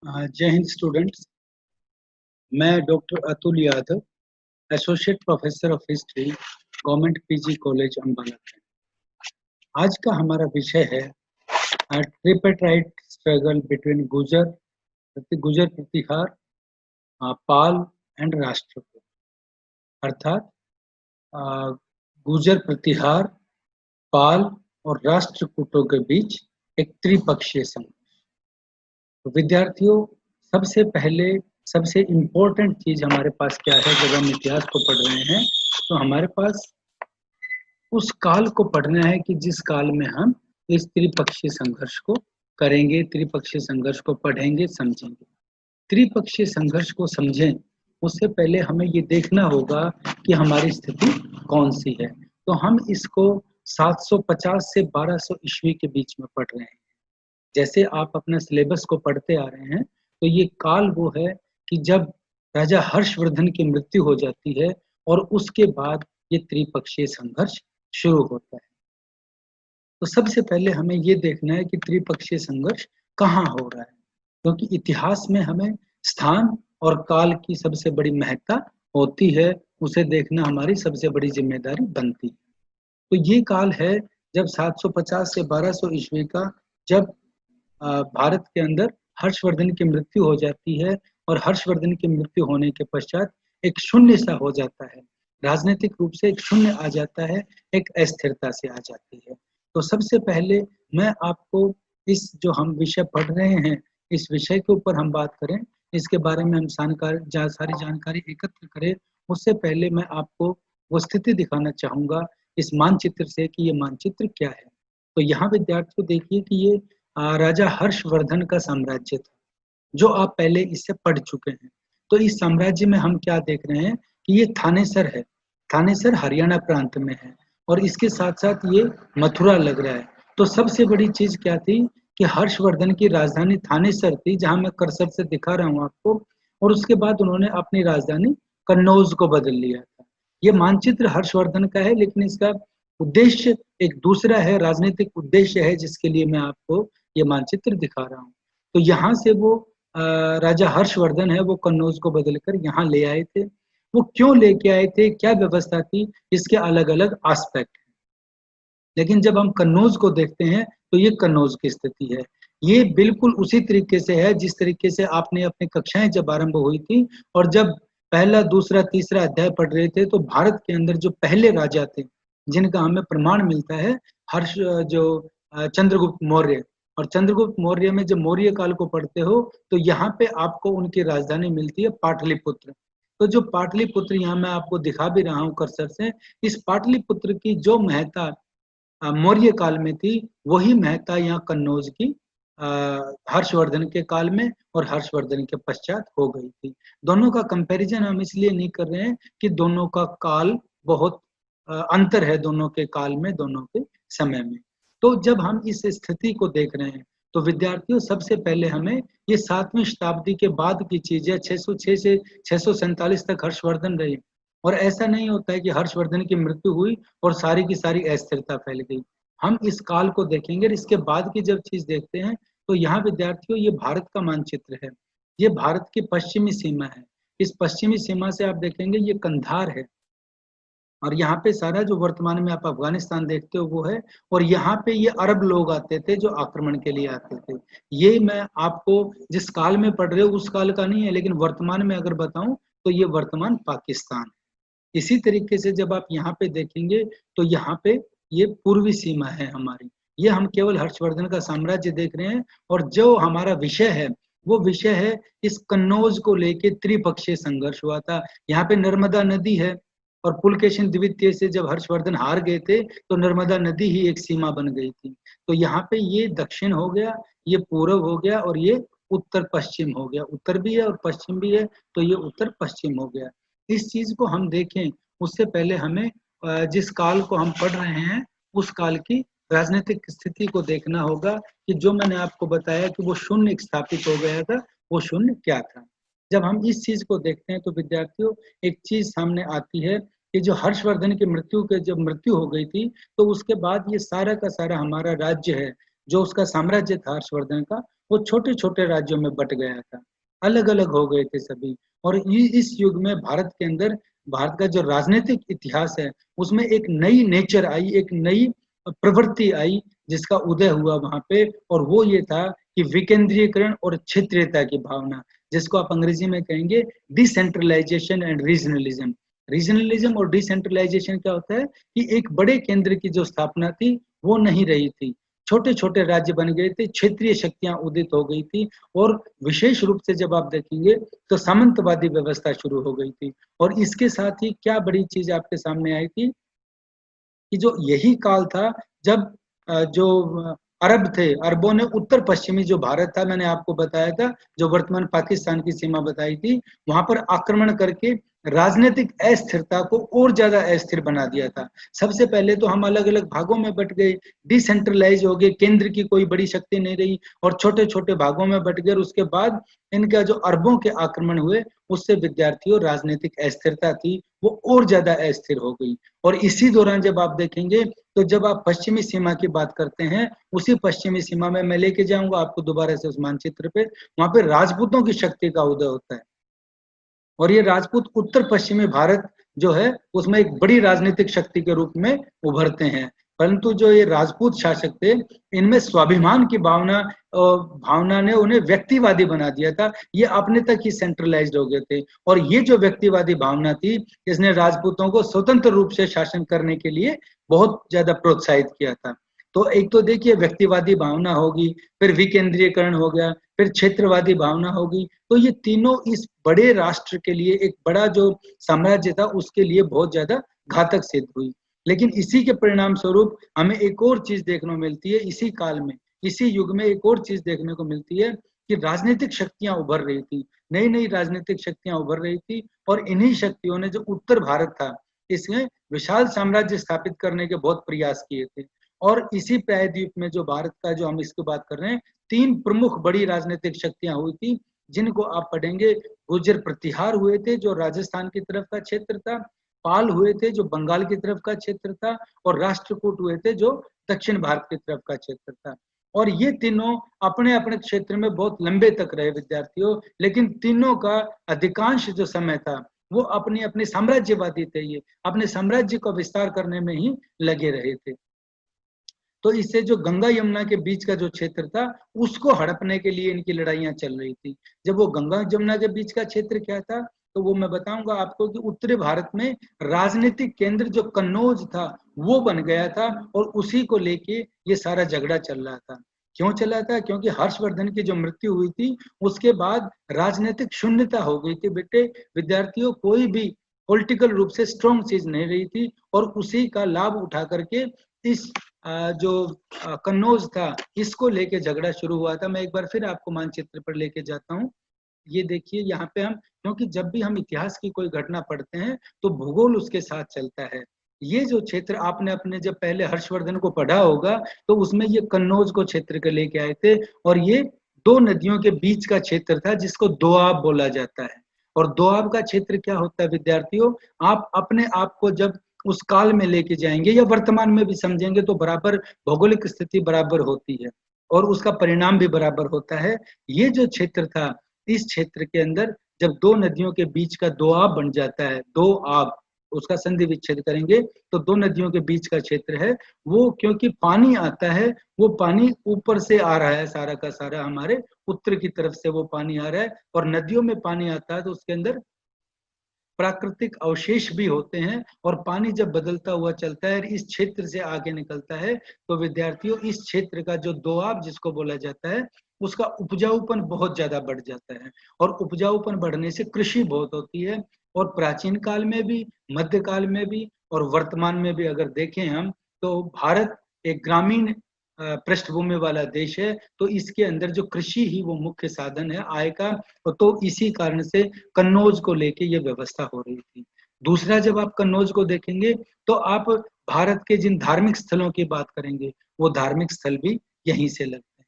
जय हिंद स्टूडेंट्स। मैं doctor Atul Yadav, associate professor of history, government PG college Ambala. आज का हमारा विषय है tripartite struggle between Gurjar Pratihara, Pala and Rashtrakuta. अर्थात गुर्जर प्रतिहार, पाल और राष्ट्रकूटों के बीच एक त्रिपक्षीय संघर्ष। तो विद्यार्थियों, सबसे पहले सबसे इम्पोर्टेंट चीज हमारे पास क्या है? जब हम इतिहास को पढ़ रहे हैं तो हमारे पास उस काल को पढ़ना है कि जिस काल में हम इस त्रिपक्षीय संघर्ष को करेंगे, त्रिपक्षीय संघर्ष को पढ़ेंगे, समझेंगे। त्रिपक्षीय संघर्ष को समझें उससे पहले हमें ये देखना होगा कि हमारी स्थिति कौन सी है। तो हम इसको 750 से 1200 ईस्वी के बीच में पढ़ रहे हैं। जैसे आप अपना सिलेबस को पढ़ते आ रहे हैं तो ये काल वो है कि जब राजा हर्षवर्धन की मृत्यु हो जाती है और उसके बाद ये त्रिपक्षीय संघर्ष शुरू होता है। तो सबसे पहले हमें ये देखना है कि त्रिपक्षीय संघर्ष कहाँ हो रहा है, क्योंकि इतिहास में हमें स्थान और काल की सबसे बड़ी महत्ता होती है। उसे देखना हमारी सबसे बड़ी जिम्मेदारी बनती है। तो ये काल है जब 750 से 1200 ईस्वी का, जब भारत के अंदर हर्षवर्धन की मृत्यु हो जाती है और हर्षवर्धन की मृत्यु होने के पश्चात एक शून्य सा हो जाता है, राजनीतिक रूप से एक शून्य आ जाता है, एक अस्थिरता से आ जाती है। तो सबसे पहले मैं आपको इस जो हम विषय पढ़ रहे हैं, इस विषय के ऊपर हम बात करें, इसके बारे में हम सारी जानकारी एकत्र करें, उससे पहले मैं आपको वो स्थिति दिखाना चाहूंगा इस मानचित्र से कि ये मानचित्र क्या है। तो यहाँ विद्यार्थियों देखिए कि ये राजा हर्षवर्धन का साम्राज्य था, जो आप पहले इससे पढ़ चुके हैं। तो इस साम्राज्य में हम क्या देख रहे हैं कि ये थानेसर है। थानेसर हरियाणा प्रांत में है और इसके साथ साथ ये मथुरा लग रहा है। तो सबसे बड़ी चीज क्या थी कि हर्षवर्धन की राजधानी थानेसर थी, जहां मैं कर्सर से दिखा रहा हूँ आपको, और उसके बाद उन्होंने अपनी राजधानी कन्नौज को बदल लिया था। ये मानचित्र हर्षवर्धन का है, लेकिन इसका उद्देश्य एक दूसरा है, राजनीतिक उद्देश्य है, जिसके लिए मैं आपको ये मानचित्र दिखा रहा हूँ। तो यहाँ से वो राजा हर्षवर्धन है, वो कन्नौज को बदलकर यहाँ ले आए थे। वो क्यों लेके आए थे, क्या व्यवस्था थी, इसके अलग अलग एस्पेक्ट हैं। लेकिन जब हम कन्नौज को देखते हैं तो ये कन्नौज की स्थिति है। ये बिल्कुल उसी तरीके से है जिस तरीके से आपने अपनी कक्षाएं जब आरंभ हुई थी और जब पहला, दूसरा, तीसरा अध्याय पढ़ रहे थे, तो भारत के अंदर जो पहले राजा थे जिनका हमें प्रमाण मिलता है, चंद्रगुप्त मौर्य, और चंद्रगुप्त मौर्य में जब मौर्य काल को पढ़ते हो तो यहाँ पे आपको उनकी राजधानी मिलती है पाटलिपुत्र। तो जो पाटलिपुत्र यहाँ मैं आपको दिखा भी रहा हूँ कर्सर से, इस पाटलिपुत्र की जो महत्ता मौर्य काल में थी, वही महत्ता यहाँ कन्नौज की हर्षवर्धन के काल में और हर्षवर्धन के पश्चात हो गई थी। दोनों का कंपैरिजन हम इसलिए नहीं कर रहे हैं कि दोनों का काल बहुत अंतर है, दोनों के काल में, दोनों के समय में। तो जब हम इस स्थिति को देख रहे हैं तो विद्यार्थियों, सबसे पहले हमें ये 7वीं शताब्दी के बाद की चीज है। 606 से 647 तक हर्षवर्धन रहे, और ऐसा नहीं होता है कि हर्षवर्धन की मृत्यु हुई और सारी की सारी अस्थिरता फैल गई। हम इस काल को देखेंगे और इसके बाद की जब चीज देखते हैं तो यहाँ विद्यार्थियों, ये भारत का मानचित्र है, ये भारत की पश्चिमी सीमा है। इस पश्चिमी सीमा से आप देखेंगे ये कंधार है, और यहाँ पे सारा जो वर्तमान में आप अफगानिस्तान देखते हो वो है, और यहाँ पे ये अरब लोग आते थे जो आक्रमण के लिए आते थे। ये मैं आपको जिस काल में पढ़ रहे हो उस काल का नहीं है, लेकिन वर्तमान में अगर बताऊं तो ये वर्तमान पाकिस्तान है। इसी तरीके से जब आप यहाँ पे देखेंगे तो यहाँ पे ये पूर्वी सीमा है हमारी। ये हम केवल हर्षवर्धन का साम्राज्य देख रहे हैं, और जो हमारा विषय है वो विषय है इस कन्नौज को लेके त्रिपक्षीय संघर्ष हुआ था। यहाँ पे नर्मदा नदी है, और पुलकेशिन द्वितीय से जब हर्षवर्धन हार गए थे तो नर्मदा नदी ही एक सीमा बन गई थी। तो यहाँ पे ये दक्षिण हो गया, ये पूर्व हो गया, और ये उत्तर पश्चिम हो गया। उत्तर भी है और पश्चिम भी है, तो ये उत्तर पश्चिम हो गया। इस चीज को हम देखें उससे पहले हमें जिस काल को हम पढ़ रहे हैं उस काल की राजनीतिक स्थिति को देखना होगा कि जो मैंने आपको बताया कि वो शून्य स्थापित हो गया था, वो शून्य क्या था। जब हम इस चीज को देखते हैं तो विद्यार्थियों, एक चीज सामने आती है कि जो हर्षवर्धन की जब मृत्यु हो गई थी, तो उसके बाद ये सारा का सारा हमारा राज्य है, जो उसका साम्राज्य था हर्षवर्धन का, वो छोटे छोटे राज्यों में बट गया था, अलग अलग हो गए थे सभी। और इस युग में भारत के अंदर, भारत का जो राजनीतिक इतिहास है उसमें एक नई नेचर आई, एक नई प्रवृत्ति आई जिसका उदय हुआ वहां पे। और वो ये था कि विकेंद्रीकरण और क्षेत्रीयता की भावना, जिसको आप अंग्रेजी में कहेंगे डिसेंट्रलाइजेशन एंड रीजनलिज्म। रीजनलिज्म और डिसेंट्रलाइजेशन क्या होता है कि एक बड़े केंद्र की जो स्थापना थी वो नहीं रही थी, छोटे छोटे राज्य बन गए थे, क्षेत्रीय शक्तियां उदित हो गई थी। और विशेष रूप से जब आप देखेंगे तो सामंतवादी व्यवस्था शुरू हो गई थी। और इसके साथ ही क्या बड़ी चीज आपके सामने आई थी कि जो यही काल था जब जो अरब थे, अरबों ने उत्तर पश्चिमी जो भारत था, मैंने आपको बताया था, जो वर्तमान पाकिस्तान की सीमा बताई थी, वहां पर आक्रमण करके राजनीतिक अस्थिरता को और ज्यादा अस्थिर बना दिया था। सबसे पहले तो हम अलग अलग भागों में बट गए, डिसेंट्रलाइज हो गए, केंद्र की कोई बड़ी शक्ति नहीं रही और छोटे छोटे भागों में बट गए। उसके बाद इनका जो अरबों के आक्रमण हुए उससे विद्यार्थियों राजनीतिक अस्थिरता थी वो और ज्यादा अस्थिर हो गई। और इसी दौरान जब आप देखेंगे तो जब आप पश्चिमी सीमा की बात करते हैं, उसी पश्चिमी सीमा में मैं लेके जाऊंगा आपको दोबारा से उस मानचित्र पे, वहां पे राजपूतों की शक्ति का उदय होता है। और ये राजपूत उत्तर पश्चिमी भारत जो है उसमें एक बड़ी राजनीतिक शक्ति के रूप में उभरते हैं। परंतु जो ये राजपूत शासक थे, इनमें स्वाभिमान की भावना ने उन्हें व्यक्तिवादी बना दिया था। ये अपने तक ही सेंट्रलाइज्ड हो गए थे। और ये जो व्यक्तिवादी भावना थी, इसने राजपूतों को स्वतंत्र रूप से शासन करने के लिए बहुत ज्यादा प्रोत्साहित किया था। तो एक तो देखिए व्यक्तिवादी भावना होगी, फिर विकेंद्रीकरण हो गया, फिर क्षेत्रवादी भावना होगी। तो ये तीनों इस बड़े राष्ट्र के लिए, एक बड़ा जो साम्राज्य था उसके लिए बहुत ज्यादा घातक सिद्ध हुई। लेकिन इसी के परिणाम स्वरूप हमें एक और चीज देखने को मिलती है, इसी काल में, इसी युग में एक और चीज देखने को मिलती है कि राजनीतिक शक्तियां उभर रही थी, नई नई राजनीतिक शक्तियां उभर रही थी। और इन्हीं शक्तियों ने जो उत्तर भारत था इसमें विशाल साम्राज्य स्थापित करने के बहुत प्रयास किए थे। और इसी प्रायद्वीप में जो भारत का, जो हम इसकी बात कर रहे हैं, तीन प्रमुख बड़ी राजनीतिक शक्तियां हुई थी जिनको आप पढ़ेंगे। गुर्जर प्रतिहार हुए थे जो राजस्थान की तरफ का क्षेत्र था, पाल हुए थे जो बंगाल की तरफ का क्षेत्र था, और राष्ट्रकूट हुए थे जो दक्षिण भारत की तरफ का क्षेत्र था। और ये तीनों अपने अपने क्षेत्र में बहुत लंबे तक रहे विद्यार्थियों, लेकिन तीनों का अधिकांश जो समय था वो अपनी अपनी साम्राज्यवादी थे, ये अपने साम्राज्य को विस्तार करने में ही लगे रहे थे। तो इससे जो गंगा यमुना के बीच का जो क्षेत्र था उसको हड़पने के लिए इनकी लड़ाइयां चल रही थी। जब वो गंगा यमुना के बीच का क्षेत्र क्या था, तो वो मैं बताऊंगा आपको कि उत्तरी भारत में राजनीतिक केंद्र जो कन्नौज था वो बन गया था, और उसी को लेके ये सारा झगड़ा चल रहा था। क्यों चला था? क्योंकि हर्षवर्धन की जो मृत्यु हुई थी उसके बाद राजनीतिक शून्यता हो गई थी बेटे। विद्यार्थियों, कोई भी पॉलिटिकल रूप से स्ट्रॉन्ग चीज नहीं रही थी, और उसी का लाभ उठा करके इस जो कन्नौज था इसको लेके झगड़ा शुरू हुआ था। मैं एक बार फिर आपको मानचित्र पर लेके जाता हूँ। ये देखिए यहाँ पे हम, क्योंकि जब भी हम इतिहास की कोई घटना पढ़ते हैं तो भूगोल उसके साथ चलता है। ये जो क्षेत्र आपने अपने जब पहले हर्षवर्धन को पढ़ा होगा तो उसमें ये कन्नौज को क्षेत्र के लेके आए थे, और ये दो नदियों के बीच का क्षेत्र था जिसको दोआब बोला जाता है। और दोआब का क्षेत्र क्या होता है विद्यार्थियों, आप अपने आप को जब उस काल में लेके जाएंगे या वर्तमान में भी समझेंगे तो बराबर भौगोलिक स्थिति बराबर होती है और उसका परिणाम भी बराबर होता है। ये जो क्षेत्र था, इस क्षेत्र के अंदर जब दो नदियों के बीच का दोआब बन जाता है, दो आब, उसका संधि विच्छेद करेंगे तो दो नदियों के बीच का क्षेत्र है वो, क्योंकि पानी आता है, वो पानी ऊपर से आ रहा है, सारा का सारा हमारे उत्तर की तरफ से वो पानी आ रहा है। और नदियों में पानी आता है तो उसके अंदर प्राकृतिक अवशेष भी होते हैं, और पानी जब बदलता हुआ चलता है इस क्षेत्र से आगे निकलता है तो विद्यार्थियों इस क्षेत्र का जो दोआब जिसको बोला जाता है उसका उपजाऊपन बहुत ज्यादा बढ़ जाता है। और उपजाऊपन बढ़ने से कृषि बहुत होती है। और प्राचीन काल में भी, मध्यकाल में भी और वर्तमान में भी अगर देखें हम, तो भारत एक ग्रामीण पृष्ठभूमि वाला देश है। तो इसके अंदर जो कृषि ही वो मुख्य साधन है आय का। तो इसी कारण से कन्नौज को लेके ये व्यवस्था हो रही थी। दूसरा, जब आप कन्नौज को देखेंगे तो आप भारत के जिन धार्मिक स्थलों की बात करेंगे वो धार्मिक स्थल भी यहीं से लगते हैं।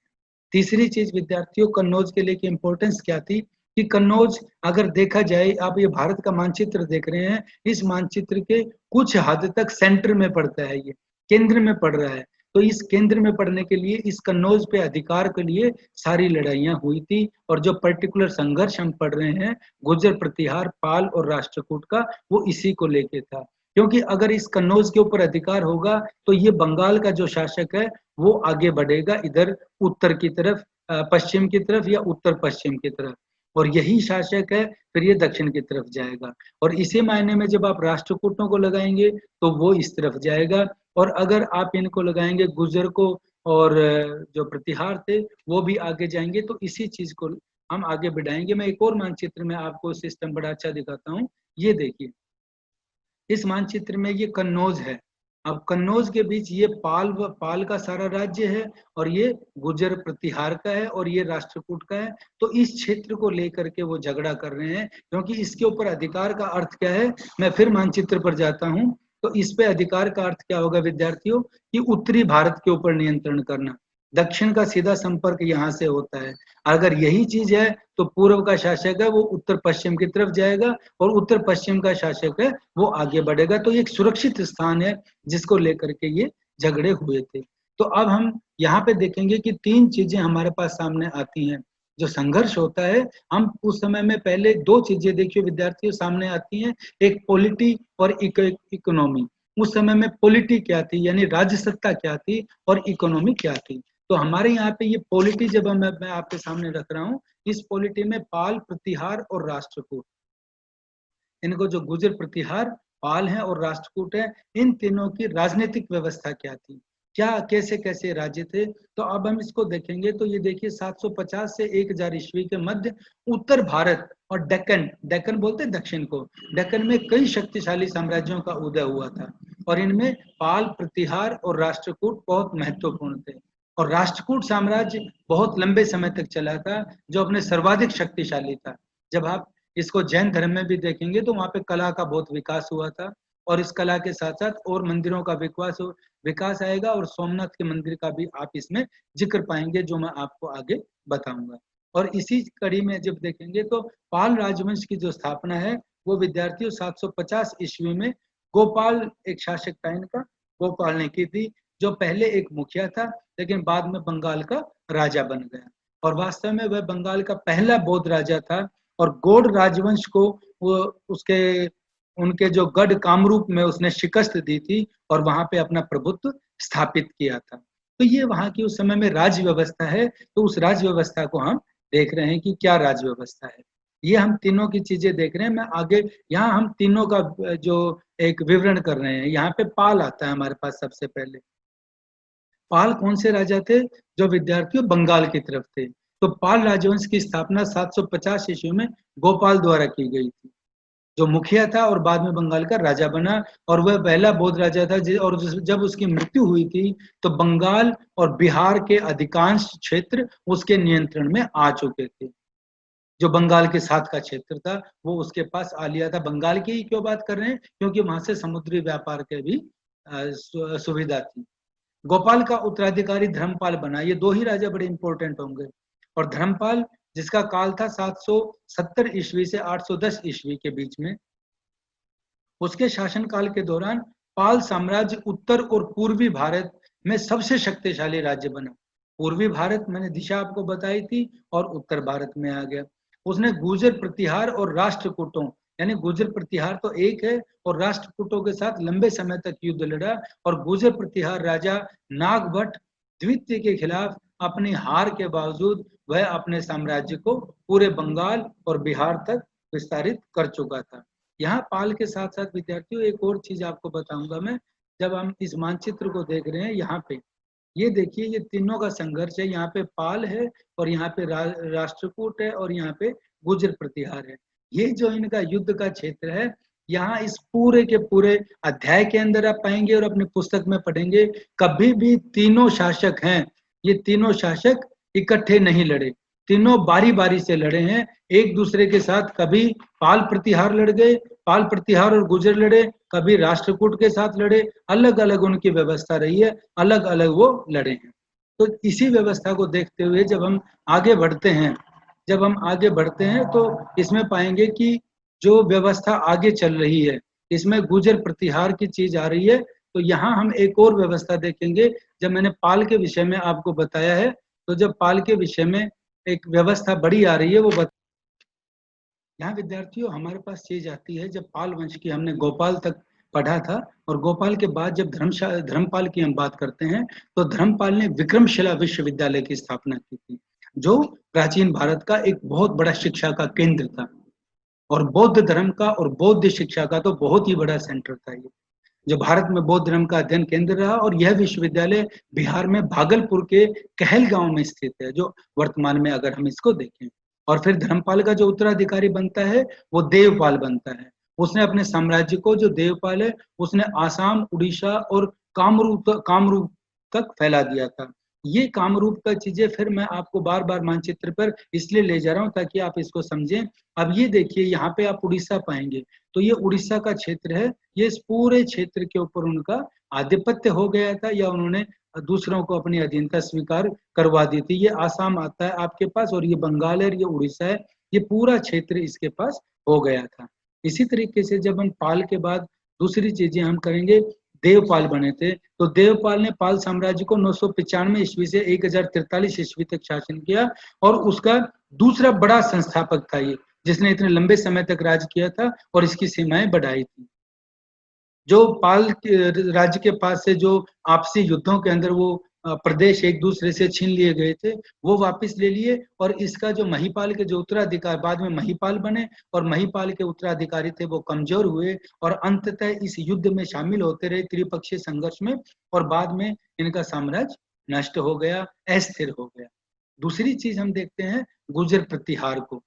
तीसरी चीज विद्यार्थियों, कन्नौज के लेके इंपॉर्टेंस क्या थी कि कन्नौज अगर देखा जाए, आप ये भारत का मानचित्र देख रहे हैं, इस मानचित्र के कुछ हद तक सेंटर में पड़ता है, ये केंद्र में पड़ रहा है। तो इस केंद्र में पढ़ने के लिए, इस कन्नौज पे अधिकार के लिए सारी लड़ाइयां हुई थी। और जो पर्टिकुलर संघर्ष हम पढ़ रहे हैं गुर्जर प्रतिहार, पाल और राष्ट्रकूट का, वो इसी को लेके था। क्योंकि अगर इस कन्नौज के ऊपर अधिकार होगा तो ये बंगाल का जो शासक है वो आगे बढ़ेगा इधर उत्तर की तरफ, पश्चिम की तरफ या उत्तर पश्चिम की तरफ, और यही शासक है फिर ये दक्षिण की तरफ जाएगा। और इसी मायने में जब आप राष्ट्रकूटों को लगाएंगे तो वो इस तरफ जाएगा, और अगर आप इनको लगाएंगे गुर्जर को और जो प्रतिहार थे वो भी आगे जाएंगे, तो इसी चीज को हम आगे बढ़ाएंगे। मैं एक और मानचित्र में आपको सिस्टम बड़ा अच्छा दिखाता हूँ। ये देखिए, इस मानचित्र में ये कन्नौज है। अब कन्नौज के बीच ये पाल का सारा राज्य है, और ये गुर्जर प्रतिहार का है, और ये राष्ट्रकूट का है। तो इस क्षेत्र को लेकर के वो झगड़ा कर रहे हैं, क्योंकि इसके ऊपर अधिकार का अर्थ क्या है। मैं फिर मानचित्र पर जाता हूँ, तो इस पे अधिकार का अर्थ क्या होगा विद्यार्थियों, कि उत्तरी भारत के ऊपर नियंत्रण करना। दक्षिण का सीधा संपर्क यहाँ से होता है। अगर यही चीज है तो पूर्व का शासक है वो उत्तर पश्चिम की तरफ जाएगा, और उत्तर पश्चिम का शासक है वो आगे बढ़ेगा। तो ये एक सुरक्षित स्थान है जिसको लेकर के ये झगड़े हुए थे। तो अब हम यहाँ पे देखेंगे कि तीन चीजें हमारे पास सामने आती हैं। जो संघर्ष होता है, हम उस समय में पहले दो चीजें देखिए विद्यार्थियों सामने आती हैं, एक पॉलिटी और इकोनॉमी। उस समय में पॉलिटी क्या थी, यानी राज्य सत्ता क्या थी, और इकोनॉमी क्या थी। तो हमारे यहाँ पे ये पॉलिटी जब मैं आपके सामने रख रहा हूँ, इस पॉलिटी में पाल, प्रतिहार और राष्ट्रकूट, इनको जो गुर्जर प्रतिहार, पाल है और राष्ट्रकूट है, इन तीनों की राजनीतिक व्यवस्था क्या थी, क्या कैसे कैसे राज्य थे। तो अब हम इसको देखेंगे। तो ये देखिए 750 से 1000 ईस्वी के मध्य उत्तर भारत और डेक्कन, डेक्कन बोलते हैं दक्षिण को, डेक्कन में कई शक्तिशाली साम्राज्यों का उदय हुआ था, और इनमें पाल, प्रतिहार और राष्ट्रकूट बहुत महत्वपूर्ण थे। और राष्ट्रकूट साम्राज्य बहुत लंबे समय तक चला था, जो अपने सर्वाधिक शक्तिशाली था। जब आप इसको जैन धर्म में भी देखेंगे तो वहां पे कला का बहुत विकास हुआ था, और इस कला के साथ साथ और मंदिरों का विकास आएगा, और सोमनाथ के मंदिर का भी आप इसमें जिक्र पाएंगे, जो मैं आपको आगे बताऊंगा। और इसी कड़ी में जब देखेंगे तो पाल राजवंश की जो स्थापना है वो विद्यार्थियों 750 ईस्वी में गोपाल, एक शासक था इनका, गोपाल ने की थी, जो पहले एक मुखिया था लेकिन बाद में बंगाल का राजा बन गया। और वास्तव में वह बंगाल का पहला बौद्ध राजा था, और गौड़ राजवंश को वो उसके उनके जो गढ़ कामरूप में उसने शिकस्त दी थी, और वहां पे अपना प्रभुत्व स्थापित किया था। तो ये वहां की उस समय में राज्य व्यवस्था है। तो उस राज्य व्यवस्था को हम देख रहे हैं कि क्या राज्य व्यवस्था है। ये हम तीनों की चीजें देख रहे हैं। मैं आगे यहाँ हम तीनों का जो एक विवरण कर रहे हैं। यहाँ पे पाल आता है हमारे पास सबसे पहले। पाल कौन से राजा थे, जो विद्यार्थियों बंगाल की तरफ थे। तो पाल राजवंश की स्थापना 750 ईस्वी में गोपाल द्वारा की गई थी, जो मुखिया था और बाद में बंगाल का राजा बना, और वह पहला बौद्ध राजा था। और जब उसकी मृत्यु हुई थी तो बंगाल और बिहार के अधिकांश क्षेत्र उसके नियंत्रण में आ चुके थे। जो बंगाल के साथ का क्षेत्र था वो उसके पास आ लिया था। बंगाल की ही क्यों बात कर रहे हैं, क्योंकि वहां से समुद्री व्यापार के भी सुविधा थी। गोपाल का उत्तराधिकारी धर्मपाल बना। ये दो ही राजा बड़े इंपॉर्टेंट होंगे। और धर्मपाल, जिसका काल था 770 ईस्वी से 810 ईस्वी के बीच में, उसके शासनकाल के दौरान पाल साम्राज्य उत्तर और पूर्वी भारत में सबसे शक्तिशाली राज्य बना। पूर्वी भारत मैंने दिशा आपको बताई थी, और उत्तर भारत में आ गया। उसने गुर्जर प्रतिहार और राष्ट्रकूटों, यानी गुर्जर प्रतिहार तो एक है, और राष्ट्रकूटों के साथ लंबे समय तक युद्ध लड़ा। और गुर्जर प्रतिहार राजा नागभट्ट द्वितीय के खिलाफ अपनी हार के बावजूद वह अपने साम्राज्य को पूरे बंगाल और बिहार तक विस्तारित कर चुका था। यहाँ पाल के साथ साथ विद्यार्थियों एक और चीज आपको बताऊंगा मैं। जब हम इस मानचित्र को देख रहे हैं, यहाँ पे ये देखिए, ये तीनों का संघर्ष है। यहाँ पे पाल है, और यहाँ पे राष्ट्रकूट है, और यहाँ पे गुर्जर प्रतिहार है। ये जो इनका युद्ध का क्षेत्र है, यहाँ इस पूरे के पूरे अध्याय के अंदर आप पाएंगे और अपनी पुस्तक में पढ़ेंगे, कभी भी तीनों शासक हैं, ये तीनों शासक इकट्ठे नहीं लड़े, तीनों बारी बारी से लड़े हैं एक दूसरे के साथ। कभी पाल प्रतिहार लड़ गए, पाल प्रतिहार और गुर्जर लड़े, कभी राष्ट्रकूट के साथ लड़े, अलग अलग उनकी व्यवस्था रही है, अलग अलग वो लड़े हैं। तो इसी व्यवस्था को देखते हुए जब हम आगे बढ़ते हैं, तो इसमें पाएंगे कि जो व्यवस्था आगे चल रही है, इसमें गुर्जर प्रतिहार की चीज आ रही है। तो यहाँ हम एक और व्यवस्था देखेंगे। जब मैंने पाल के विषय में आपको बताया है, तो जब पाल के विषय में एक व्यवस्था बड़ी आ रही है वो यहाँ विद्यार्थियों हमारे पास चीज आती है। जब पाल वंश की हमने गोपाल तक पढ़ा था, और गोपाल के बाद जब धर्मपाल की हम बात करते हैं, तो धर्मपाल ने विक्रमशिला विश्वविद्यालय की स्थापना की थी, जो प्राचीन भारत का एक बहुत बड़ा शिक्षा का केंद्र था, और बौद्ध धर्म का और बौद्ध शिक्षा का तो बहुत ही बड़ा सेंटर था ये, जो भारत में बौद्ध धर्म का अध्ययन केंद्र रहा। और यह विश्वविद्यालय बिहार में भागलपुर के कहलगांव में स्थित है, जो वर्तमान में अगर हम इसको देखें। और फिर धर्मपाल का जो उत्तराधिकारी बनता है वो देवपाल बनता है। उसने अपने साम्राज्य को, जो देवपाल है, उसने आसाम, उड़ीसा और कामरूप तक फैला दिया था। ये कामरूप का चीजें फिर मैं आपको बार बार मानचित्र पर इसलिए ले जा रहा हूँ ताकि आप इसको समझें। अब ये देखिए, यहाँ पे आप उड़ीसा पाएंगे, तो ये उड़ीसा का क्षेत्र है। ये इस पूरे क्षेत्र के ऊपर उनका आधिपत्य हो गया था, या उन्होंने दूसरों को अपनी अधीनता स्वीकार करवा दी थी। ये आसाम आता है आपके पास, और ये बंगाल है, और ये उड़ीसा है, ये पूरा क्षेत्र इसके पास हो गया था। इसी तरीके से जब हम पाल के बाद दूसरी चीजें हम करेंगे, देवपाल बने थे। तो देवपाल ने पाल साम्राज्य को 995 ईस्वी से 1043 ईस्वी तक शासन किया, और उसका दूसरा बड़ा संस्थापक था ये, जिसने इतने लंबे समय तक राज किया था और इसकी सीमाएं बढ़ाई थी। जो पाल राज्य के पास से जो आपसी युद्धों के अंदर वो प्रदेश एक दूसरे से छीन लिए गए थे, वो वापस ले लिए। और इसका जो महिपाल के जो उत्तराधिकारी बाद में महिपाल बने, और महिपाल के उत्तराधिकारी थे वो कमजोर हुए, और अंततः इस युद्ध में शामिल होते रहे, त्रिपक्षीय संघर्ष में, और बाद में इनका साम्राज्य नष्ट हो गया, अस्थिर हो गया। दूसरी चीज हम देखते हैं गुर्जर प्रतिहार को।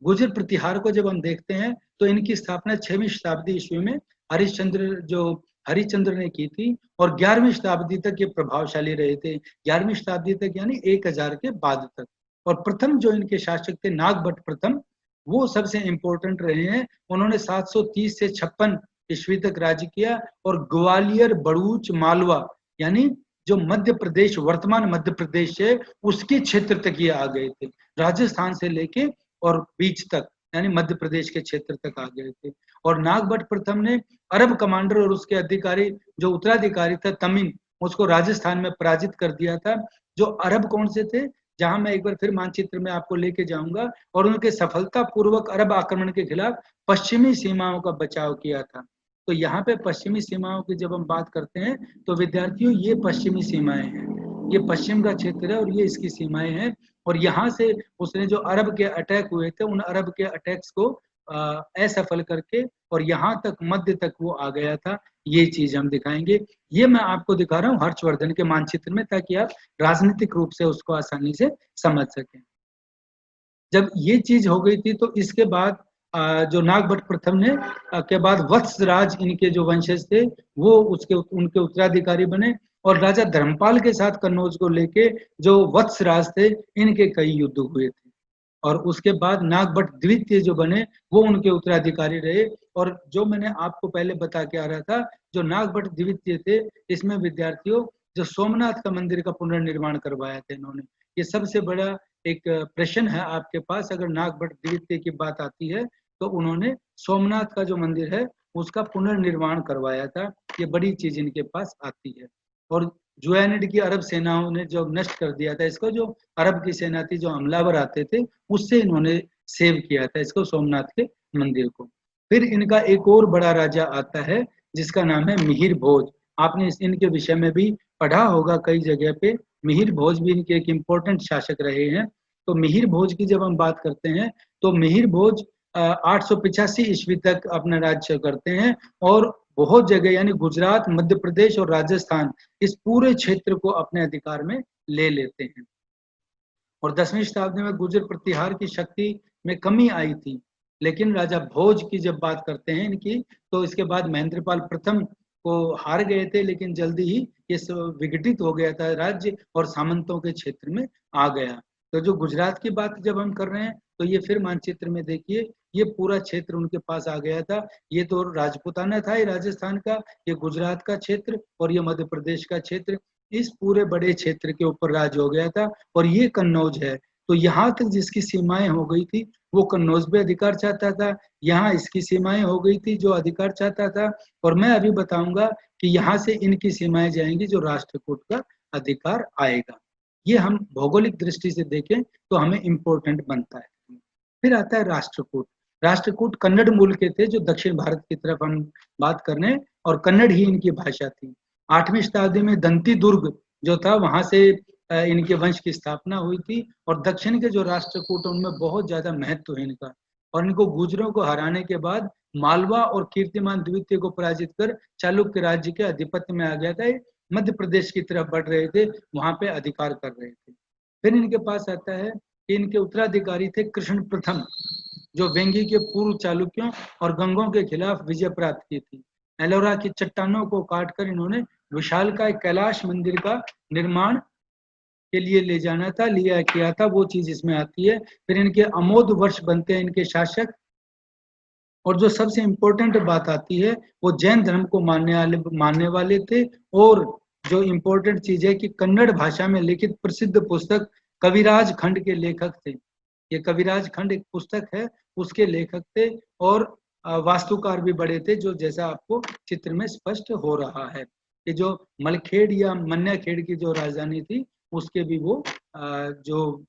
गुर्जर प्रतिहार को जब हम देखते हैं, तो इनकी स्थापना 6वीं शताब्दी ईस्वी में हरिश्चंद्र ने की थी, और 11वीं शताब्दी तक ये प्रभावशाली रहे थे। 11वीं शताब्दी तक यानी 1000 के बाद तक। और प्रथम जो इनके शासक थे नागभट्ट प्रथम, वो सबसे इंपॉर्टेंट रहे हैं। उन्होंने 730 से 56 ईस्वी तक राज्य किया, और ग्वालियर, बड़ूच, मालवा यानी जो मध्य प्रदेश, वर्तमान मध्य प्रदेश है, उसके क्षेत्र तक ये आ गए थे। राजस्थान से लेके और बीच तक, यानी मध्य प्रदेश के क्षेत्र तक आ गए थे। और नागभट्ट प्रथम ने अरब कमांडर और उसके अधिकारी, जो उत्तराधिकारी था तमीम, उसको राजस्थान में पराजित कर दिया था। जो अरब कौन से थे, जहां मैं एक बार फिर मानचित्र में आपको लेके जाऊंगा, और उनके सफलता पूर्वक अरब आक्रमण के खिलाफ पश्चिमी सीमाओं का बचाव किया था। तो यहाँ पे पश्चिमी सीमाओं की जब हम बात करते हैं, तो विद्यार्थियों ये पश्चिमी सीमाएं हैं, ये पश्चिम का क्षेत्र है, और ये इसकी सीमाएं हैं। और यहाँ से उसने जो अरब के अटैक हुए थे, उन अरब के अटैक्स को असफल करके और यहाँ तक मध्य तक वो आ गया था। ये चीज हम दिखाएंगे। ये मैं आपको दिखा रहा हूँ हर्षवर्धन के मानचित्र में, ताकि आप राजनीतिक रूप से उसको आसानी से समझ सकें। जब ये चीज हो गई थी, तो इसके बाद जो नागभट्ट प्रथम ने के बाद वत्सराज, इनके जो वंशज थे, वो उनके उत्तराधिकारी बने। और राजा धर्मपाल के साथ कन्नौज को लेके जो वत्सराज थे, इनके कई युद्ध हुए थे। और उसके बाद नागभट्ट द्वितीय जो बने, वो उनके उत्तराधिकारी रहे। और जो मैंने आपको पहले बता के आ रहा था, जो नागभट्ट द्वितीय थे, इसमें विद्यार्थियों जो सोमनाथ का मंदिर का पुनर्निर्माण करवाया था इन्होंने। ये सबसे बड़ा एक प्रश्न है आपके पास, अगर नागभट्ट द्वितीय की बात आती है, तो उन्होंने सोमनाथ का जो मंदिर है उसका पुनर्निर्माण करवाया था। ये बड़ी चीज इनके पास आती है। और जुएनिड की अरब सेनाओं ने जो नष्ट कर दिया था इसको, जो अरब की सेना थी, जो हमलावर आते थे, उससे इन्होंने सेव किया था इसको, सोमनाथ के मंदिर को। फिर इनका एक और बड़ा राजा आता है जिसका नाम है मिहिर भोज। आपने इनके विषय में भी पढ़ा होगा कई जगह पे। मिहिर भोज भी इनके एक इम्पोर्टेंट शासक रहे हैं। तो मिहिर भोज की जब हम बात करते हैं, तो मिहिर भोज 885 ईस्वी तक अपना राज्य करते हैं, और बहुत जगह यानी गुजरात, मध्य प्रदेश और राजस्थान, इस पूरे क्षेत्र को अपने अधिकार में ले लेते हैं। और 10वीं शताब्दी में गुर्जर प्रतिहार की शक्ति में कमी आई थी। लेकिन राजा भोज की जब बात करते हैं इनकी, तो इसके बाद महेंद्रपाल प्रथम को हार गए थे, लेकिन जल्दी ही ये विघटित हो गया था राज्य, और सामंतों के क्षेत्र में आ गया। तो जो गुजरात की बात जब हम कर रहे हैं, तो ये फिर मानचित्र में देखिए, ये पूरा क्षेत्र उनके पास आ गया था। ये तो राजपूताना था ये राजस्थान का, ये गुजरात का क्षेत्र, और ये मध्य प्रदेश का क्षेत्र, इस पूरे बड़े क्षेत्र के ऊपर राज हो गया था। और ये कन्नौज है, तो यहाँ तक जिसकी सीमाएं हो गई थी वो कन्नौज पे अधिकार चाहता था, यहाँ इसकी सीमाएं हो गई थी जो अधिकार चाहता था, और मैं अभी बताऊंगा कि यहाँ से इनकी सीमाएं जाएंगी जो राष्ट्रकूट का अधिकार आएगा। ये हम भौगोलिक दृष्टि से देखें तो हमें इम्पोर्टेंट बनता है। फिर आता है राष्ट्रकूट। राष्ट्रकूट कन्नड़ मूल के थे, जो दक्षिण भारत की तरफ हम बात कर रहे हैं, और कन्नड़ ही इनकी भाषा थी। 8वीं शताब्दी में दंती दुर्ग जो था वहां से इनके वंश की स्थापना हुई थी, और दक्षिण के जो राष्ट्रकूट उनमें बहुत ज्यादा महत्व है इनका, और इनको गुर्जरों को हराने के बाद मालवा और कीर्तिमान द्वितीय को पराजित कर चालुक्य राज्य के अधिपत्य में आ गया था। मध्य प्रदेश की तरफ बढ़ रहे थे, वहां पे अधिकार कर रहे थे। फिर इनके पास आता है कि इनके उत्तराधिकारी थे कृष्ण प्रथम, जो वेंगी के पूर्व चालुक्यों और गंगों के खिलाफ विजय प्राप्त की थी। एलोरा की चट्टानों को काटकर इन्होंने विशालकाय कैलाश मंदिर का निर्माण के लिए ले जाना था, लिया किया था, वो चीज इसमें आती है। फिर इनके अमोद वर्ष बनते हैं इनके शासक, और जो सबसे इम्पोर्टेंट बात आती है वो जैन धर्म को मानने वाले थे। और जो इम्पोर्टेंट चीज है कि कन्नड़ भाषा में लिखित प्रसिद्ध पुस्तक कविराज खंड के लेखक थे। ये कविराज खंड एक पुस्तक है, उसके लेखक थे, और वास्तुकार भी बड़े थे, जो जैसा आपको चित्र में स्पष्ट हो रहा है कि जो मलखेड़ या मन्याखेड़ की जो राजधानी थी उसके भी वो जो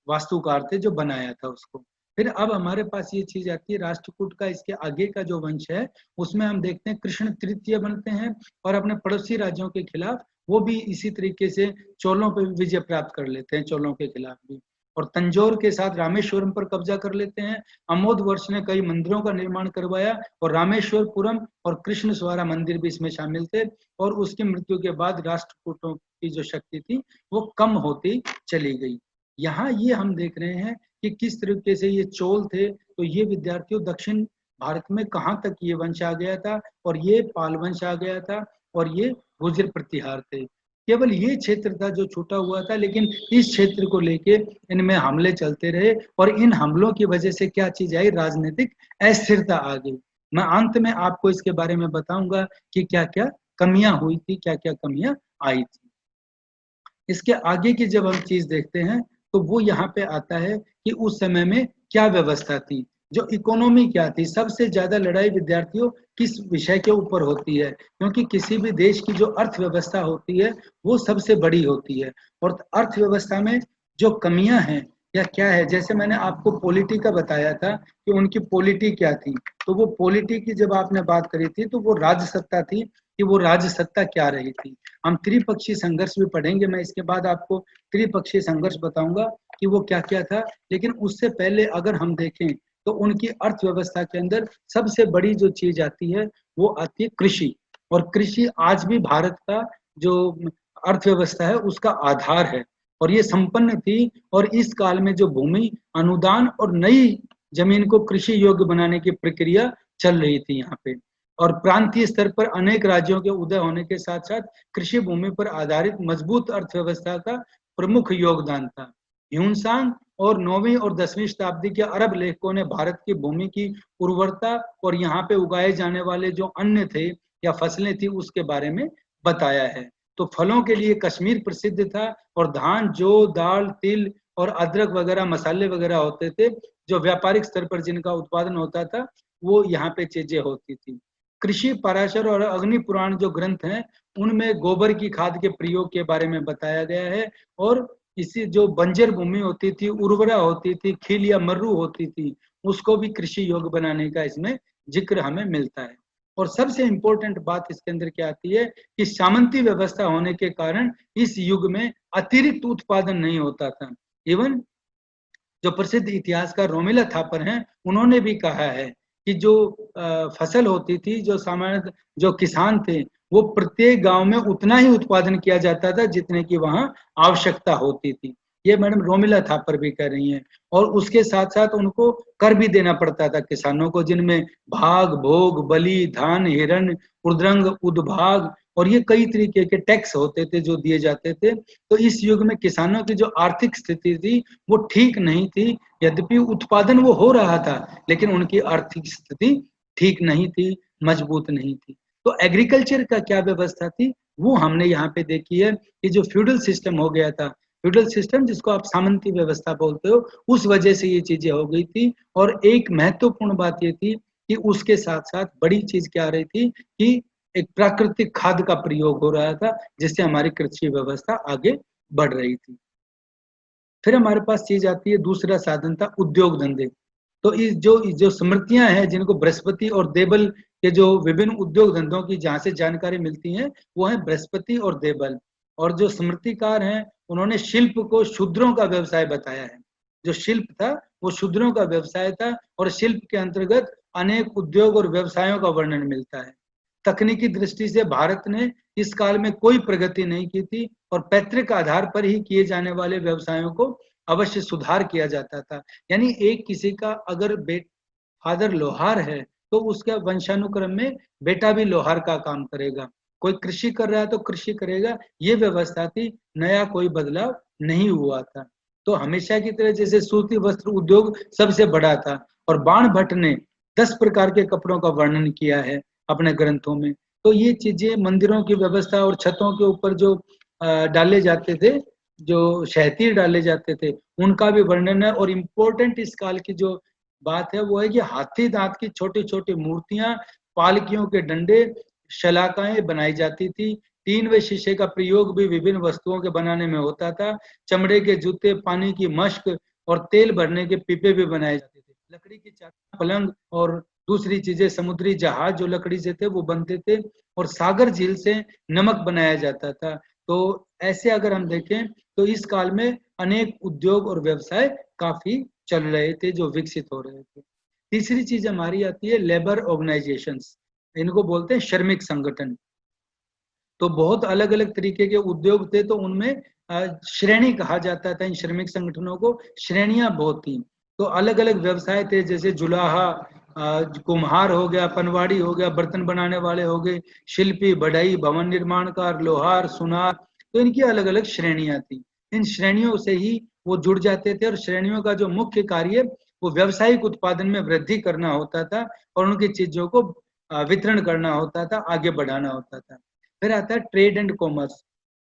वास्तुकार थे जो बनाया था उसको। फिर अब हमारे पास ये चीज आती है राष्ट्रकूट का, इसके आगे का जो वंश है उसमें हम देखते हैं कृष्ण तृतीय बनते हैं, और अपने पड़ोसी राज्यों के खिलाफ वो भी इसी तरीके से चोलों पर विजय प्राप्त कर लेते हैं, चोलों के खिलाफ भी, और तंजौर के साथ रामेश्वरम पर कब्जा कर लेते हैं। अमोद वर्ष ने कई मंदिरों का निर्माण करवाया, और रामेश्वरपुरम और कृष्ण स्वारा मंदिर भी इसमें शामिल थे। और उसकी मृत्यु के बाद राष्ट्रकूटों की जो शक्ति थी वो कम होती चली गई। यहाँ ये हम देख रहे हैं कि किस तरीके से ये चोल थे, तो ये विद्यार्थियों दक्षिण भारत में कहाँ तक ये वंश आ गया था, और ये पाल वंश आ गया था, और ये गुर्जर प्रतिहार थे। केवल ये क्षेत्र था जो छूटा हुआ था, लेकिन इस क्षेत्र को लेके इनमें हमले चलते रहे, और इन हमलों की वजह से क्या चीज आई, राजनीतिक अस्थिरता आ गई। मैं अंत में आपको इसके बारे में बताऊंगा कि क्या क्या कमियां हुई थी, क्या क्या कमियां आई थी। इसके आगे की जब हम चीज देखते हैं तो वो यहाँ पे आता है कि उस समय में क्या व्यवस्था थी, जो इकोनॉमी क्या थी। सबसे ज्यादा लड़ाई विद्यार्थियों किस विषय के ऊपर होती है, क्योंकि किसी भी देश की जो अर्थव्यवस्था होती है वो सबसे बड़ी होती है, और अर्थव्यवस्था में जो कमियां हैं या क्या है, जैसे मैंने आपको पॉलिटी का बताया था कि उनकी पॉलिटी क्या थी, तो वो पॉलिटी की जब आपने बात करी थी तो वो राज्य सत्ता थी, कि वो राज्य सत्ता क्या रही थी। हम त्रिपक्षीय संघर्ष भी पढ़ेंगे, मैं इसके बाद आपको त्रिपक्षीय संघर्ष बताऊंगा कि वो क्या क्या था। लेकिन उससे पहले अगर हम देखें तो उनकी अर्थव्यवस्था के अंदर सबसे बड़ी जो चीज आती है वो आती है कृषि, और कृषि आज भी भारत का जो अर्थव्यवस्था है उसका आधार है, और ये संपन्न थी। और इस काल में जो भूमि अनुदान और नई जमीन को कृषि योग्य बनाने की प्रक्रिया चल रही थी यहाँ पे, और प्रांतीय स्तर पर अनेक राज्यों के उदय होने के साथ साथ कृषि भूमि पर आधारित मजबूत अर्थव्यवस्था का प्रमुख योगदान था। ह्यूनसांग और 9वीं और 10वीं शताब्दी के अरब लेखकों ने भारत की भूमि की उर्वरता और यहाँ पे उगाए जाने वाले जो अन्न थे या फसलें थी उसके बारे में बताया है। तो फलों के लिए कश्मीर प्रसिद्ध था, और धान, जौ, दाल, तिल और अदरक वगैरह मसाले वगैरह होते थे, जो व्यापारिक स्तर पर जिनका उत्पादन होता था वो यहाँ पे चीजें होती थी। कृषि, पराशर और अग्नि पुराण जो ग्रंथ हैं उनमें गोबर की खाद के प्रयोग के बारे में बताया गया है, और इसी जो बंजर भूमि होती थी, उर्वरा होती थी, खील या मर्रू होती थी, उसको भी कृषि योग्य बनाने का इसमें जिक्र हमें मिलता है। और सबसे इंपॉर्टेंट बात इसके अंदर क्या आती है कि सामंती व्यवस्था होने के कारण इस युग में अतिरिक्त उत्पादन नहीं होता था। इवन जो प्रसिद्ध इतिहासकार रोमिला थापर हैं उन्होंने भी कहा है कि जो फसल होती थी, जो सामान्य जो किसान थे, वो प्रत्येक गांव में उतना ही उत्पादन किया जाता था जितने की वहां आवश्यकता होती थी। ये मैडम रोमिला थापर भी कह रही हैं। और उसके साथ साथ उनको कर भी देना पड़ता था किसानों को, जिनमें भाग, भोग, बलि, धान, हिरण, उर्द्रंग, उद्भाग और ये कई तरीके के टैक्स होते थे जो दिए जाते थे। तो इस युग में किसानों की जो आर्थिक स्थिति थी वो ठीक नहीं थी। यद्यपि उत्पादन वो हो रहा था लेकिन उनकी आर्थिक स्थिति ठीक नहीं थी, मजबूत नहीं थी। तो एग्रीकल्चर का क्या व्यवस्था थी वो हमने यहाँ पे देखी है कि जो फ्यूडल सिस्टम हो गया था, फ्यूडल सिस्टम जिसको आप सामंती व्यवस्था बोलते हो, उस वजह से ये चीजें हो गई थी। और एक महत्वपूर्ण बात ये थी कि उसके साथ साथ बड़ी चीज क्या आ रही थी कि एक प्राकृतिक खाद का प्रयोग हो रहा था, जिससे हमारी कृषि व्यवस्था आगे बढ़ रही थी। फिर हमारे पास चीज आती है, दूसरा साधन था उद्योग धंधे। तो इस जो स्मृतियां हैं जिनको बृहस्पति और देबल के जो विभिन्न उद्योग धंधों की जहां से जानकारी मिलती है, वो है बृहस्पति और देबल। और जो स्मृतिकार हैं उन्होंने शिल्प को शूद्रों का व्यवसाय बताया है। जो शिल्प था वो शूद्रों का व्यवसाय था, और शिल्प के अंतर्गत अनेक उद्योग और व्यवसायों का वर्णन मिलता है। तकनीकी दृष्टि से भारत ने इस काल में कोई प्रगति नहीं की थी, और पैतृक आधार पर ही किए जाने वाले व्यवसायों को अवश्य सुधार किया जाता था। यानी एक किसी का अगर फादर लोहार है तो उसका वंशानुक्रम में बेटा भी लोहार का काम करेगा। कोई कृषि कर रहा है तो कृषि करेगा, ये व्यवस्था थी, नया कोई बदलाव नहीं हुआ था। तो हमेशा की तरह जैसे सूती वस्त्र उद्योग सबसे बड़ा था, और बाण भट्ट ने 10 प्रकार के कपड़ों का वर्णन किया है अपने ग्रंथों में। तो ये चीजें मंदिरों की व्यवस्था और छतों के ऊपर जो डाले जाते थे, जो शहतीर डाले जाते थे, उनका भी वर्णन है। और इम्पोर्टेंट इस काल की जो बात है वो है कि हाथी दांत की छोटी छोटी मूर्तियां, पालकियों के डंडे, शलाकाएं बनाई जाती थी। टीन व शीशे का प्रयोग भी विभिन्न वस्तुओं के बनाने में होता था। चमड़े के जूते, पानी की मश्क और तेल भरने के पीपे भी बनाए जाते थे। लकड़ी की चादर, पलंग और दूसरी चीजें, समुद्री जहाज जो लकड़ी से थे वो बनते थे, और सागर झील से नमक बनाया जाता था। तो ऐसे अगर हम देखें तो इस काल में अनेक उद्योग और व्यवसाय काफी चल रहे थे, जो विकसित हो रहे थे। तीसरी चीज हमारी आती है लेबर ऑर्गेनाइजेशंस, इनको बोलते हैं श्रमिक संगठन। तो बहुत अलग अलग तरीके के उद्योग थे, तो उनमें श्रेणी कहा जाता था इन श्रमिक संगठनों को, श्रेणियां बहुत थी। तो अलग अलग व्यवसाय थे, जैसे जुलाहा, कुम्हार हो गया, पनवाड़ी हो गया, बर्तन बनाने वाले हो गए, शिल्पी, बढ़ई, भवन निर्माणकार, लोहार, सुनार। तो इनकी अलग अलग श्रेणियां थी। इन श्रेणियों से ही वो जुड़ जाते थे, और श्रेणियों का जो मुख्य कार्य वो व्यावसायिक उत्पादन में वृद्धि करना होता था, और उनकी चीजों को वितरण करना होता था, आगे बढ़ाना होता था। फिर आता है ट्रेड एंड कॉमर्स।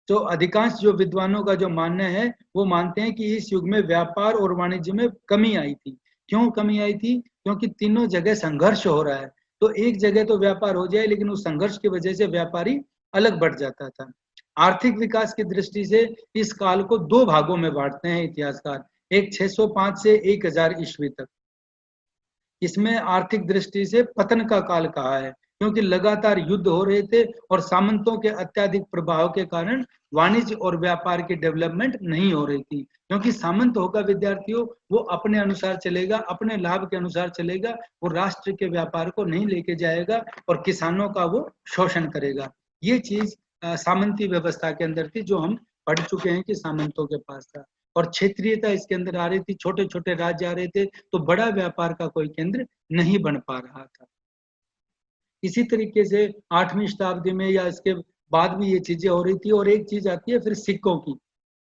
जो अधिकांश जो विद्वानों का जो मानना है, वो मानते हैं कि इस युग में व्यापार और वाणिज्य में कमी आई थी। क्यों कमी आई थी? क्योंकि तीनों जगह संघर्ष हो रहा है। तो एक जगह तो व्यापार हो जाए, लेकिन उस संघर्ष की वजह से व्यापारी अलग बढ़ जाता था। आर्थिक विकास की दृष्टि से इस काल को दो भागों में बांटते हैं इतिहासकार। एक 605 से 1000 ईस्वी तक, इसमें आर्थिक दृष्टि से पतन का काल कहा है, क्योंकि लगातार युद्ध हो रहे थे, और सामंतों के अत्यधिक प्रभाव के कारण वाणिज्य और व्यापार की डेवलपमेंट नहीं हो रही थी। क्योंकि सामंत होगा विद्यार्थियों, वो अपने अनुसार चलेगा, अपने लाभ के अनुसार चलेगा, वो राष्ट्र के व्यापार को नहीं लेके जाएगा, और किसानों का वो शोषण करेगा। ये चीज सामंती व्यवस्था के अंदर थी, जो हम पढ़ चुके हैं कि सामंतों के पास था। और क्षेत्रीयता इसके अंदर आ रही थी, छोटे छोटे राज्य आ रहे थे, तो बड़ा व्यापार का कोई केंद्र नहीं बन पा रहा था। इसी तरीके से 8वीं शताब्दी में या इसके बाद भी ये चीजें हो रही थी। और एक चीज आती है फिर सिक्कों की।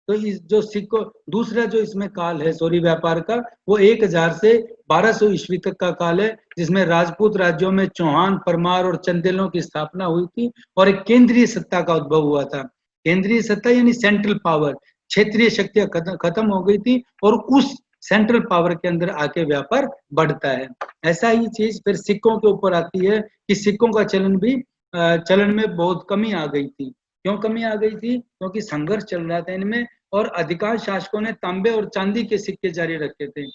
तो इस जो सिक्कों, दूसरा जो इसमें काल है सॉरी व्यापार का, वो 1000 से 1200 ईस्वी तक का काल है, जिसमें राजपूत राज्यों में चौहान, परमार और चंदेलों की स्थापना हुई थी, और एक केंद्रीय सत्ता का उद्भव हुआ था। केंद्रीय सत्ता यानी सेंट्रल पावर, क्षेत्रीय शक्तियां खत्म हो गई थी, और उस सेंट्रल पावर के अंदर आके व्यापार बढ़ता है। ऐसा ही चीज फिर सिक्कों के ऊपर आती है कि सिक्कों का चलन भी चलन में बहुत कमी आ गई थी। क्यों कमी आ गई थी? क्योंकि संघर्ष चल रहा था इनमें, और अधिकांश शासकों ने तांबे और चांदी के सिक्के जारी रखे थे।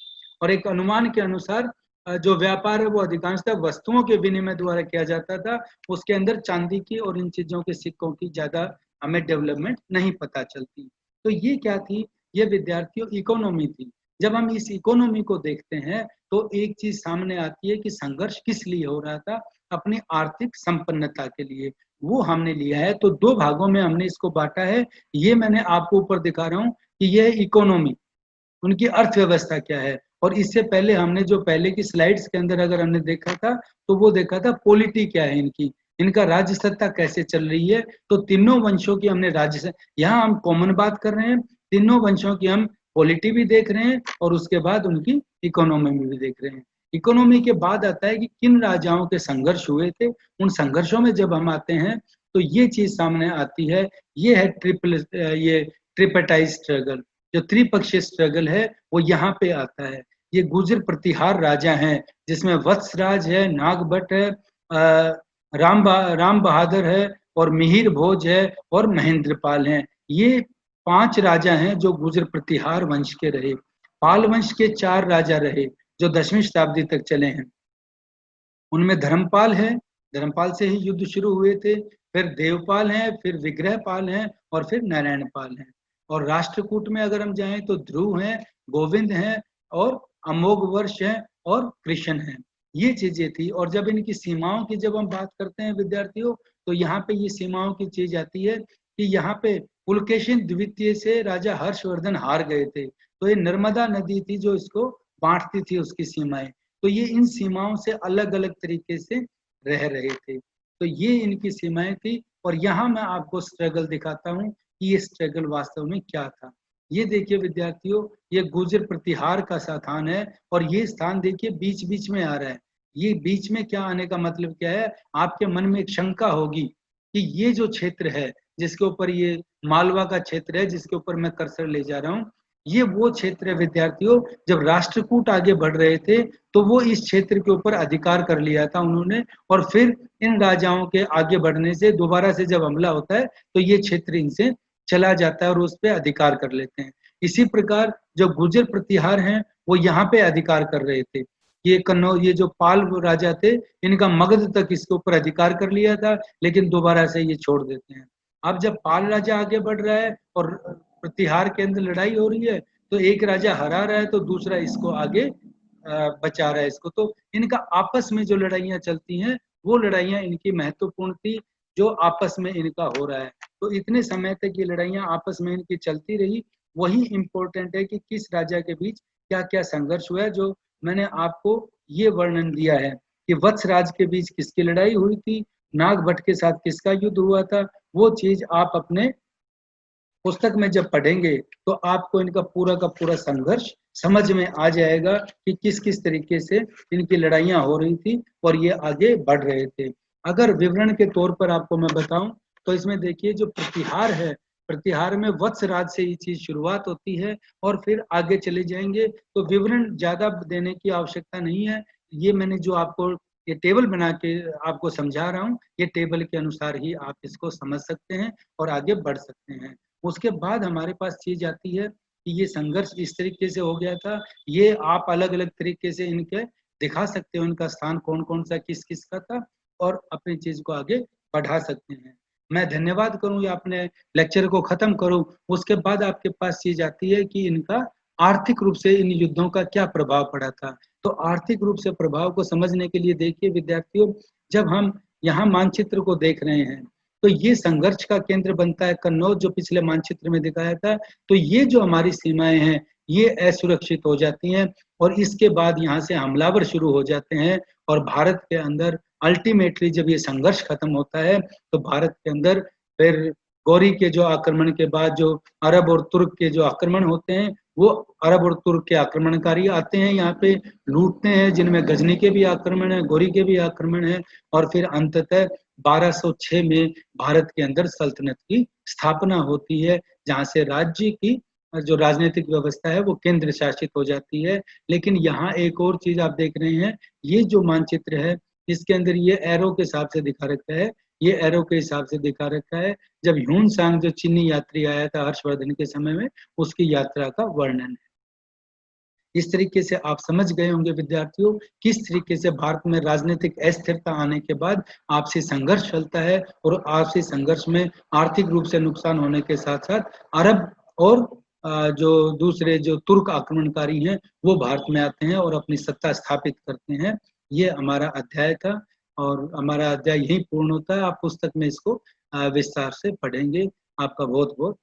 और एक अनुमान के अनुसार जो व्यापार है वो अधिकांशतः वस्तुओं के विनिमय द्वारा किया जाता था। उसके अंदर चांदी की और इन चीजों के सिक्कों की ज्यादा हमें डेवलपमेंट नहीं पता चलती। तो ये क्या थी? ये विद्यार्थियों इकोनॉमी थी। जब हम इस इकोनॉमी को देखते हैं तो एक चीज सामने आती है कि संघर्ष किस लिए हो रहा था? अपनी आर्थिक संपन्नता के लिए। वो हमने लिया है, तो दो भागों में हमने इसको बांटा है। ये मैंने आपको ऊपर दिखा रहा हूँ कि यह इकोनॉमी, उनकी अर्थव्यवस्था क्या है। और इससे पहले हमने जो पहले की स्लाइड्स के अंदर अगर हमने देखा था, तो वो देखा था पॉलिटी क्या है इनकी, इनका राज्य सत्ता कैसे चल रही है। तो तीनों वंशों की हमने यहाँ हम कॉमन बात कर रहे हैं, तीनों वंशों की हम पॉलिटी भी देख रहे हैं, और उसके बाद उनकी इकोनॉमी में भी देख रहे हैं। इकोनॉमी के बाद आता है कि किन राजाओं के संघर्ष हुए थे। उन संघर्षों में जब हम आते हैं तो ये चीज सामने आती है। ये है ट्रिपल, ये ट्रिपेटाइज स्ट्रगल। जो त्रिपक्षीय स्ट्रगल है वो यहाँ पे आता है। ये गुर्जर प्रतिहार राजा हैं, जिसमें वत्सराज है, नागभट्ट है, राम बहादुर है और मिहिर भोज है और महेंद्रपाल हैं। ये 5 राजा हैं जो गुर्जर प्रतिहार वंश के रहे। पाल वंश के 4 राजा रहे जो 10वीं शताब्दी तक चले हैं। उनमें धर्मपाल है, धर्मपाल से ही युद्ध शुरू हुए थे, फिर देवपाल हैं, फिर विग्रहपाल हैं और फिर नारायणपाल हैं। और राष्ट्रकूट में अगर हम जाएं तो ध्रुव हैं, गोविंद हैं और अमोघवर्ष हैं और कृष्ण हैं। ये चीजें थी। और जब इनकी सीमाओं की जब हम बात करते हैं विद्यार्थियों, तो यहाँ पे ये सीमाओं की चीज आती है कि यहाँ पे पुलकेशिन द्वितीय से राजा हर्षवर्धन हार गए थे। तो ये नर्मदा नदी थी जो इसको बांटती थी उसकी सीमाएं। तो ये इन सीमाओं से अलग अलग तरीके से रह रहे थे। तो ये इनकी सीमाएं थी। और यहाँ मैं आपको स्ट्रगल दिखाता हूँ कि ये स्ट्रगल वास्तव में क्या था। ये देखिए विद्यार्थियों, ये गुर्जर प्रतिहार का स्थान है और ये स्थान देखिए बीच बीच में आ रहा है। ये बीच में क्या आने का मतलब क्या है? आपके मन में एक शंका होगी कि ये जो क्षेत्र है जिसके ऊपर ये मालवा का क्षेत्र है, जिसके ऊपर मैं कर्सर ले जा रहा हूँ, ये वो क्षेत्र है विद्यार्थियों। जब राष्ट्रकूट आगे बढ़ रहे थे तो वो इस क्षेत्र के ऊपर अधिकार कर लिया था उन्होंने। और फिर इन राजाओं के आगे बढ़ने से दोबारा से जब हमला होता है तो ये क्षेत्र इनसे चला जाता है और उस पर अधिकार कर लेते हैं। इसी प्रकार जो गुर्जर प्रतिहार हैं वो यहाँ पे अधिकार कर रहे थे। ये जो पाल राजा थे, इनका मगध तक इसके ऊपर अधिकार कर लिया था, लेकिन दोबारा से ये छोड़ देते हैं। अब जब पाल राजा आगे बढ़ रहा है और प्रतिहार के अंदर लड़ाई हो रही है, तो एक राजा हरा रहा है तो दूसरा इसको आगे बचा रहा है इसको। तो इनका आपस में जो लड़ाइयाँ चलती हैं वो लड़ाइयाँ इनकी महत्वपूर्ण थी, जो आपस में इनका हो रहा है। तो इतने समय तक ये लड़ाइयाँ आपस में इनकी चलती रही। वही इम्पोर्टेंट है कि किस राजा के बीच क्या क्या संघर्ष हुआ है, जो मैंने आपको ये वर्णन दिया है कि वत्सराज के बीच किसकी लड़ाई हुई थी, नागभट्ट के साथ किसका युद्ध हुआ था। वो चीज आप अपने पुस्तक में जब पढ़ेंगे तो आपको इनका पूरा का पूरा संघर्ष समझ में आ जाएगा कि किस किस तरीके से इनकी लड़ाइयाँ हो रही थी और ये आगे बढ़ रहे थे। अगर विवरण के तौर पर आपको मैं बताऊं तो इसमें देखिए जो प्रतिहार है, प्रतिहार में वत्सराज से ये चीज शुरुआत होती है और फिर आगे चले जाएंगे। तो विवरण ज्यादा देने की आवश्यकता नहीं है। ये मैंने जो आपको ये टेबल बना के आपको समझा रहा हूँ, ये टेबल के अनुसार ही आप इसको समझ सकते हैं और आगे बढ़ सकते हैं। उसके बाद हमारे पास चीज आती है कि ये संघर्ष इस तरीके से हो गया था। ये आप अलग अलग तरीके से इनके दिखा सकते हो, इनका स्थान कौन कौन सा किस किस का था, और अपनी चीज को आगे बढ़ा सकते हैं। मैं धन्यवाद करूं या अपने लेक्चर को खत्म करूं, उसके बाद आपके पास चीज आती है कि इनका आर्थिक रूप से इन युद्धों का क्या प्रभाव पड़ा था। तो आर्थिक रूप से प्रभाव को समझने के लिए देखिए विद्यार्थियों, जब हम यहाँ मानचित्र को देख रहे हैं तो ये संघर्ष का केंद्र बनता है कन्नौज, जो पिछले मानचित्र में दिखाया था। तो ये जो हमारी सीमाएं हैं ये असुरक्षित हो जाती हैं और इसके बाद यहाँ से हमलावर शुरू हो जाते हैं। और भारत के अंदर अल्टीमेटली जब ये संघर्ष खत्म होता है तो भारत के अंदर फिर गौरी के जो आक्रमण के बाद जो अरब और तुर्क के जो आक्रमण होते हैं, वो अरब और तुर्क के आक्रमणकारी आते हैं, यहाँ पे लूटते हैं, जिनमें गजनी के भी आक्रमण है, गौरी के भी आक्रमण है। और फिर अंततः 1206 में भारत के अंदर सल्तनत की स्थापना होती है, जहाँ से राज्य की जो राजनीतिक व्यवस्था है वो केंद्र शासित हो जाती है। लेकिन यहाँ एक और चीज आप देख रहे हैं, ये जो मानचित्र है इसके अंदर ये एरो के हिसाब से दिखा रखा है, ये एरो के हिसाब से दिखा रखा है जब ह्यून सांग जो चीनी यात्री आया था हर्षवर्धन के समय में, उसकी यात्रा का वर्णन है। इस तरीके से आप समझ गए होंगे विद्यार्थियों किस तरीके से भारत में राजनीतिक अस्थिरता आने के बाद आपसी संघर्ष चलता है और आपसी संघर्ष में आर्थिक रूप से नुकसान होने के साथ साथ अरब और जो दूसरे जो तुर्क आक्रमणकारी हैं वो भारत में आते हैं और अपनी सत्ता स्थापित करते हैं। ये हमारा अध्याय था और हमारा अध्याय यही पूर्ण होता है। आप पुस्तक में इसको विस्तार से पढ़ेंगे। आपका बहुत बहुत